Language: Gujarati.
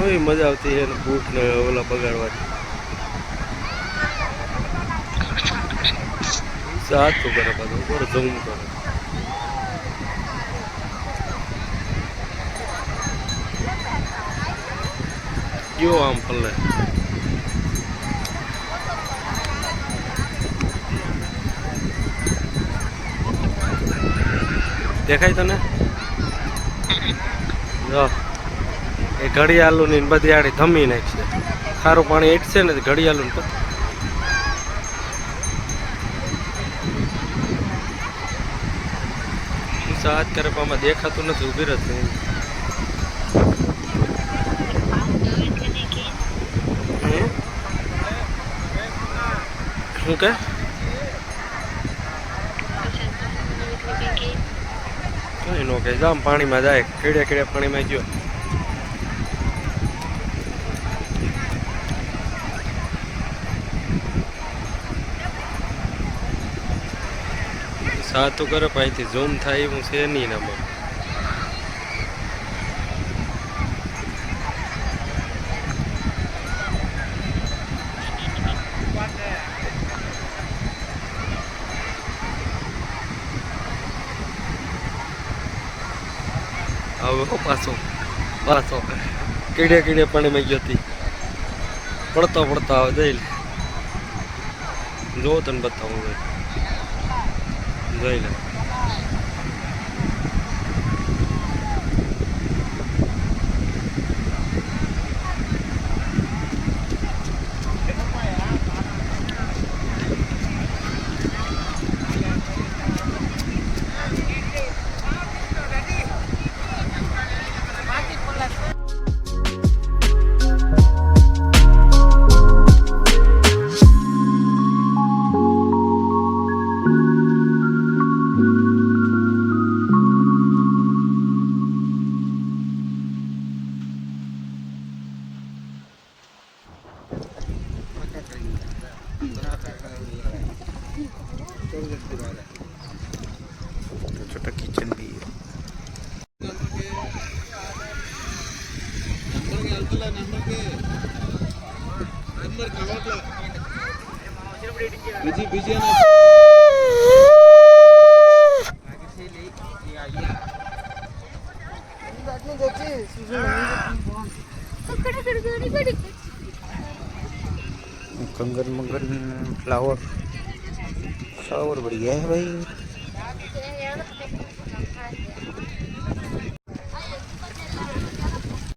કેવી મજા આવતી છે બૂટ ને ઓલા બગાડવાની. સાચું કરે પાછું ઉપર ઝૂમ કરે. કયો આમ પલ્લે દેખાય તને? જો એ ઘડિયાળું ની બધી આડી ધમી નાખશે. ખારું પાણી એટશે ને ઘડિયાળું તો સાત કરે પણ આમાં દેખાતું નથી. ઉભી રહેશે શું કે કઈ નો કે જામ પાણીમાં જાય. કેડે કેડે પાણીમાં ગયો. સાતું કરે પણ અહીંથી ઝૂમ થાય એવું છે નહીં આમાં. હવે પાછો પાછો કીડે કીડે પાણીમાં ગયો હતી. પડતો પડતો આવે જઈ લે. જો તને બતાવું જઈ લે. छोटा किचन भी है. कंगन मंगन फ्लावर फ्लावर बढ़िया है भाई.